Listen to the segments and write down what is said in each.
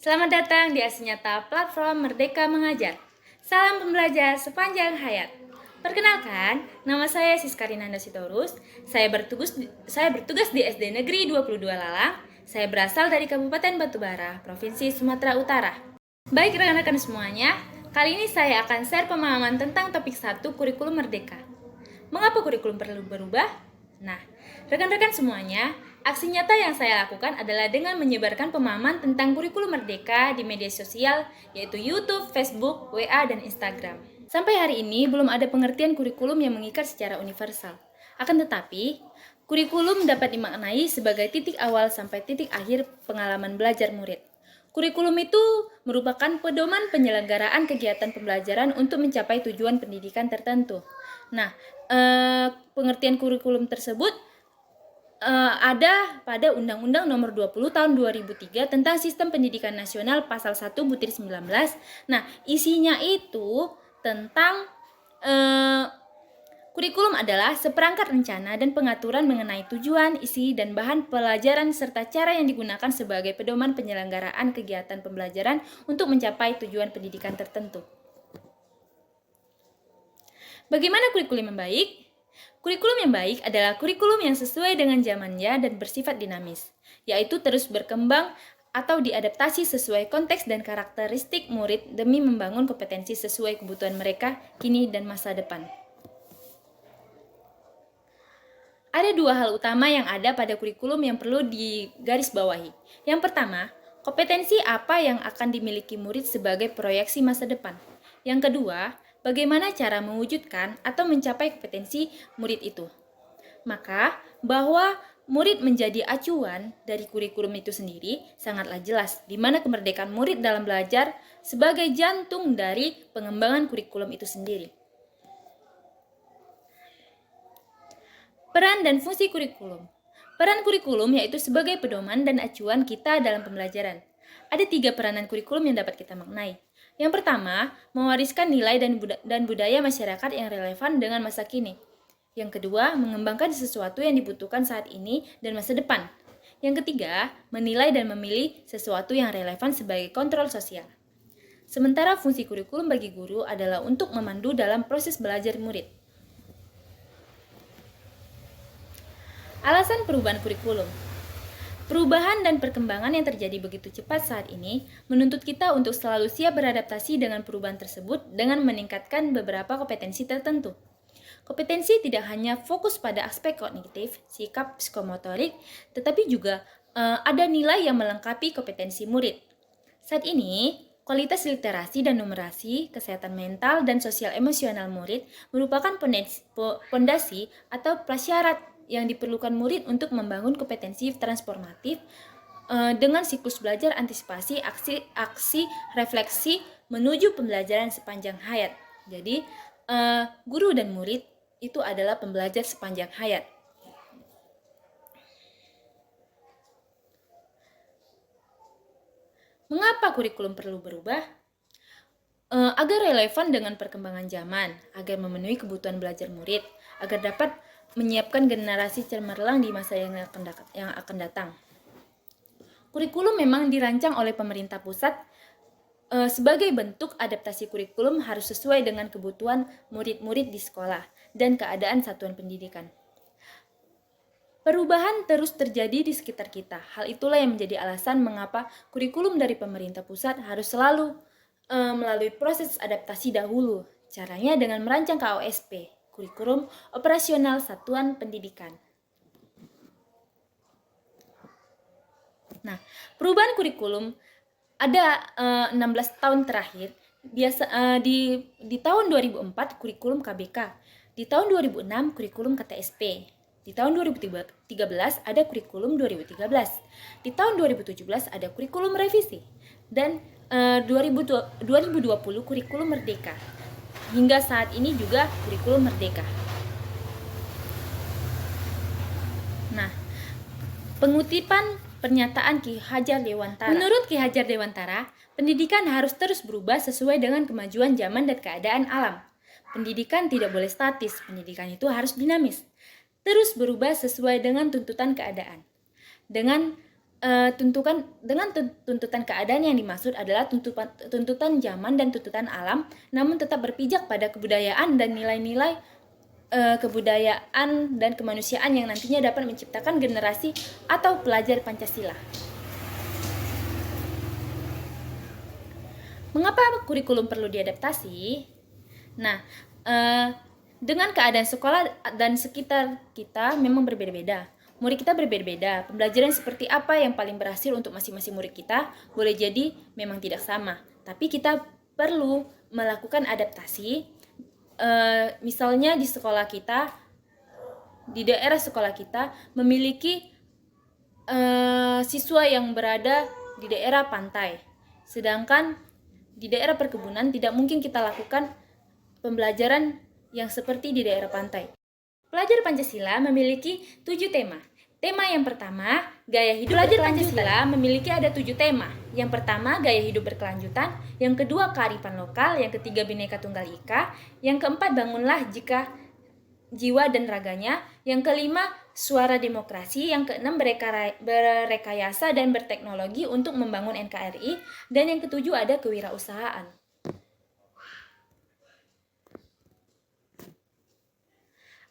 Selamat datang di Asinyata Platform Merdeka Mengajar. Salam pembelajar sepanjang hayat. Perkenalkan, nama saya Siskarinanda Sitorus. Saya bertugas di SD Negeri 22 Lalang. Saya berasal dari Kabupaten Batubara, Provinsi Sumatera Utara. Baik rekan-rekan semuanya, kali ini saya akan share pemahaman tentang topik 1 kurikulum merdeka. Mengapa kurikulum perlu berubah? Nah, rekan-rekan semuanya, aksi nyata yang saya lakukan adalah dengan menyebarkan pemahaman tentang kurikulum merdeka di media sosial, yaitu YouTube, Facebook, WA, dan Instagram. Sampai hari ini belum ada pengertian kurikulum yang mengikat secara universal. Akan tetapi, kurikulum dapat dimaknai sebagai titik awal sampai titik akhir pengalaman belajar murid. Kurikulum itu merupakan pedoman penyelenggaraan kegiatan pembelajaran untuk mencapai tujuan pendidikan tertentu. Nah, pengertian kurikulum tersebut ada pada Undang-Undang Nomor 20 Tahun 2003 tentang Sistem Pendidikan Nasional Pasal 1 Butir 19. Nah, isinya itu tentang kurikulum adalah seperangkat rencana dan pengaturan mengenai tujuan, isi, dan bahan pelajaran serta cara yang digunakan sebagai pedoman penyelenggaraan kegiatan pembelajaran untuk mencapai tujuan pendidikan tertentu. Bagaimana kurikulum yang baik? Kurikulum yang baik adalah kurikulum yang sesuai dengan zamannya dan bersifat dinamis, yaitu terus berkembang atau diadaptasi sesuai konteks dan karakteristik murid demi membangun kompetensi sesuai kebutuhan mereka kini dan masa depan. Ada dua hal utama yang ada pada kurikulum yang perlu digarisbawahi. Yang pertama, kompetensi apa yang akan dimiliki murid sebagai proyeksi masa depan. Yang kedua, bagaimana cara mewujudkan atau mencapai kompetensi murid itu. Maka, bahwa murid menjadi acuan dari kurikulum itu sendiri sangatlah jelas, di mana kemerdekaan murid dalam belajar sebagai jantung dari pengembangan kurikulum itu sendiri. Peran dan fungsi kurikulum. Peran kurikulum yaitu sebagai pedoman dan acuan kita dalam pembelajaran. Ada 3 peranan kurikulum yang dapat kita maknai. Yang pertama, mewariskan nilai dan budaya masyarakat yang relevan dengan masa kini. Yang kedua, mengembangkan sesuatu yang dibutuhkan saat ini dan masa depan. Yang ketiga, menilai dan memilih sesuatu yang relevan sebagai kontrol sosial. Sementara fungsi kurikulum bagi guru adalah untuk memandu dalam proses belajar murid. Alasan perubahan kurikulum. Perubahan dan perkembangan yang terjadi begitu cepat saat ini menuntut kita untuk selalu siap beradaptasi dengan perubahan tersebut dengan meningkatkan beberapa kompetensi tertentu. Kompetensi tidak hanya fokus pada aspek kognitif, sikap psikomotorik, tetapi juga ada nilai yang melengkapi kompetensi murid. Saat ini, kualitas literasi dan numerasi, kesehatan mental, dan sosial emosional murid merupakan pondasi atau prasyarat yang diperlukan murid untuk membangun kompetensi transformatif dengan siklus belajar antisipasi, aksi, refleksi menuju pembelajaran sepanjang hayat. Jadi, guru dan murid itu adalah pembelajar sepanjang hayat. Mengapa kurikulum perlu berubah? Agar relevan dengan perkembangan zaman, agar memenuhi kebutuhan belajar murid, agar dapat menyiapkan generasi cemerlang di masa yang akan datang. Kurikulum memang dirancang oleh pemerintah pusat sebagai bentuk adaptasi kurikulum harus sesuai dengan kebutuhan murid-murid di sekolah dan keadaan satuan pendidikan. Perubahan terus terjadi di sekitar kita. Hal itulah yang menjadi alasan mengapa kurikulum dari pemerintah pusat harus selalu melalui proses adaptasi dahulu. Caranya dengan merancang KOSP, Kurikulum Operasional Satuan Pendidikan. Nah, perubahan kurikulum ada 16 tahun terakhir. Di tahun 2004 kurikulum KBK, di tahun 2006 kurikulum KTSP, di tahun 2013 ada kurikulum 2013, di tahun 2017 ada kurikulum revisi, dan 2020 kurikulum merdeka. Hingga saat ini juga kurikulum merdeka. Nah, pengutipan pernyataan Ki Hajar Dewantara. Menurut Ki Hajar Dewantara, pendidikan harus terus berubah sesuai dengan kemajuan zaman dan keadaan alam. Pendidikan tidak boleh statis, pendidikan itu harus dinamis. Terus berubah sesuai dengan tuntutan keadaan. Dengan tuntutan keadaan yang dimaksud adalah tuntutan zaman dan tuntutan alam, namun tetap berpijak pada kebudayaan dan nilai-nilai kebudayaan dan kemanusiaan yang nantinya dapat menciptakan generasi atau pelajar Pancasila. Mengapa kurikulum perlu diadaptasi? Nah, dengan keadaan sekolah dan sekitar kita memang berbeda-beda. Murid kita berbeda-beda. Pembelajaran seperti apa yang paling berhasil untuk masing-masing murid kita boleh jadi memang tidak sama. Tapi kita perlu melakukan adaptasi. Misalnya di sekolah kita, di daerah sekolah kita memiliki siswa yang berada di daerah pantai. Sedangkan di daerah perkebunan tidak mungkin kita lakukan pembelajaran yang seperti di daerah pantai. Pelajar Pancasila memiliki 7 tema. Tema yang pertama, gaya hidup berkelanjutan. Pancasila memiliki ada 7 tema. Yang pertama, gaya hidup berkelanjutan. Yang kedua, kearifan lokal. Yang ketiga, Bhinneka Tunggal Ika. Yang keempat, bangunlah jika jiwa dan raganya. Yang kelima, suara demokrasi. Yang keenam, berrekayasa dan berteknologi untuk membangun NKRI. Dan yang ketujuh, ada kewirausahaan.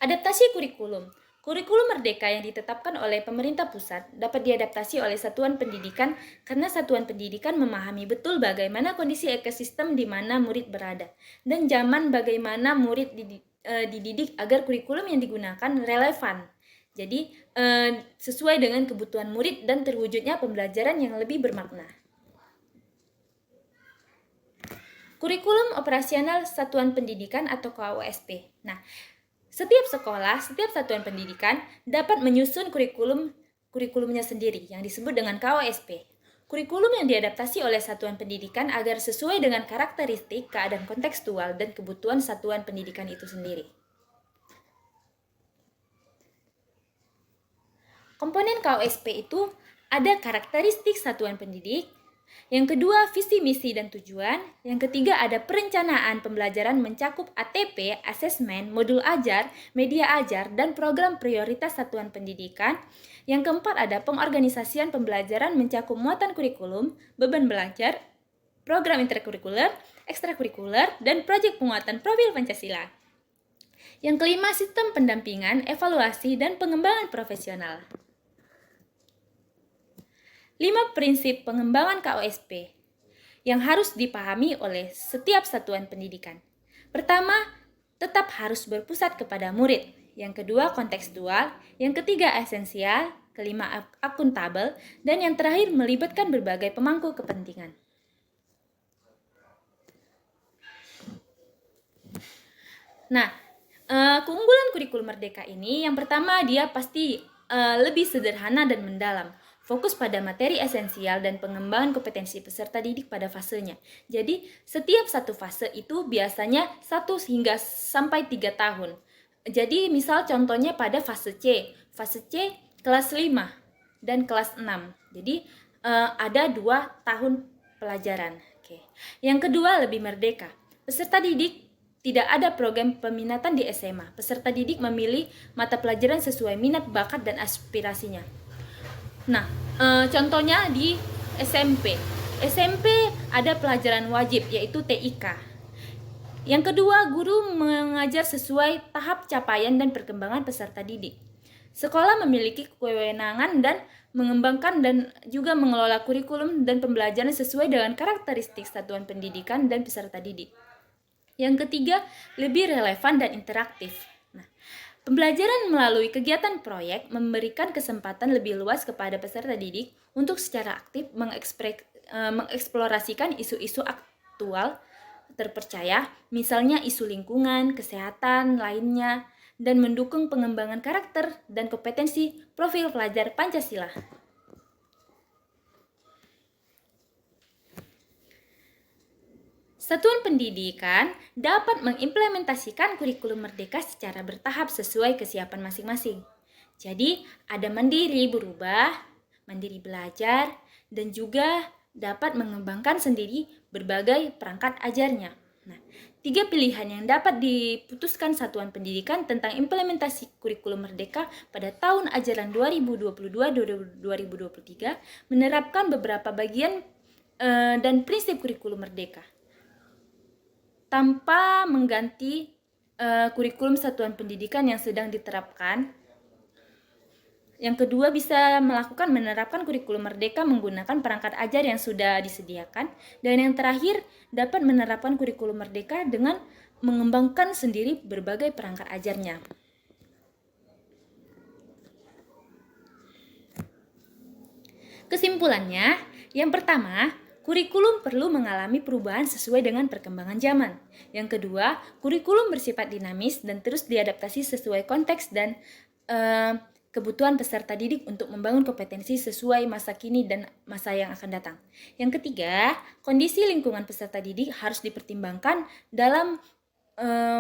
Adaptasi kurikulum. Kurikulum merdeka yang ditetapkan oleh pemerintah pusat dapat diadaptasi oleh satuan pendidikan karena satuan pendidikan memahami betul bagaimana kondisi ekosistem di mana murid berada dan zaman bagaimana murid dididik agar kurikulum yang digunakan relevan. Jadi sesuai dengan kebutuhan murid dan terwujudnya pembelajaran yang lebih bermakna. Kurikulum operasional satuan pendidikan atau KOSP. Nah, setiap sekolah, setiap satuan pendidikan dapat menyusun kurikulumnya sendiri yang disebut dengan KOSP. Kurikulum yang diadaptasi oleh satuan pendidikan agar sesuai dengan karakteristik, keadaan kontekstual, dan kebutuhan satuan pendidikan itu sendiri. Komponen KOSP itu ada karakteristik satuan pendidik, yang kedua, visi, misi, dan tujuan. Yang ketiga, ada perencanaan pembelajaran mencakup ATP, asesmen, modul ajar, media ajar, dan program prioritas satuan pendidikan. Yang keempat, ada pengorganisasian pembelajaran mencakup muatan kurikulum, beban belajar, program interkurikuler, ekstrakurikuler, dan proyek penguatan profil Pancasila. Yang kelima, sistem pendampingan, evaluasi, dan pengembangan profesional. 5 prinsip pengembangan KOSP yang harus dipahami oleh setiap satuan pendidikan. Pertama, tetap harus berpusat kepada murid. Yang kedua, kontekstual. Yang ketiga, esensial. Kelima, akuntabel. Dan yang terakhir, melibatkan berbagai pemangku kepentingan. Nah, keunggulan kurikulum merdeka ini yang pertama, dia pasti lebih sederhana dan mendalam. Fokus pada materi esensial dan pengembangan kompetensi peserta didik pada fasenya. Jadi, setiap satu fase itu biasanya 1 hingga sampai 3 tahun. Jadi, misal contohnya pada fase C. Fase C kelas 5 dan kelas 6. Jadi, ada 2 tahun pelajaran. Oke. Yang kedua, lebih merdeka. Peserta didik tidak ada program peminatan di SMA. Peserta didik memilih mata pelajaran sesuai minat, bakat, dan aspirasinya. Nah, contohnya di SMP. SMP ada pelajaran wajib yaitu TIK. Yang kedua, guru mengajar sesuai tahap capaian dan perkembangan peserta didik. Sekolah memiliki kewenangan dan mengembangkan dan juga mengelola kurikulum dan pembelajaran sesuai dengan karakteristik satuan pendidikan dan peserta didik. Yang ketiga, lebih relevan dan interaktif. Pembelajaran melalui kegiatan proyek memberikan kesempatan lebih luas kepada peserta didik untuk secara aktif mengeksplorasikan isu-isu aktual terpercaya, misalnya isu lingkungan, kesehatan, lainnya, dan mendukung pengembangan karakter dan kompetensi profil pelajar Pancasila. Satuan pendidikan dapat mengimplementasikan kurikulum merdeka secara bertahap sesuai kesiapan masing-masing. Jadi, ada mandiri berubah, mandiri belajar, dan juga dapat mengembangkan sendiri berbagai perangkat ajarnya. Nah, 3 pilihan yang dapat diputuskan Satuan Pendidikan tentang implementasi kurikulum merdeka pada tahun ajaran 2022-2023 menerapkan beberapa bagian dan prinsip kurikulum merdeka tanpa mengganti kurikulum Satuan Pendidikan yang sedang diterapkan. Yang kedua, bisa menerapkan kurikulum merdeka menggunakan perangkat ajar yang sudah disediakan. Dan yang terakhir, dapat menerapkan kurikulum merdeka dengan mengembangkan sendiri berbagai perangkat ajarnya. Kesimpulannya, yang pertama, kurikulum perlu mengalami perubahan sesuai dengan perkembangan zaman. Yang kedua, kurikulum bersifat dinamis dan terus diadaptasi sesuai konteks dan kebutuhan peserta didik untuk membangun kompetensi sesuai masa kini dan masa yang akan datang. Yang ketiga, kondisi lingkungan peserta didik harus dipertimbangkan dalam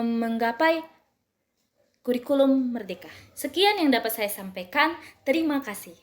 menggapai kurikulum merdeka. Sekian yang dapat saya sampaikan. Terima kasih.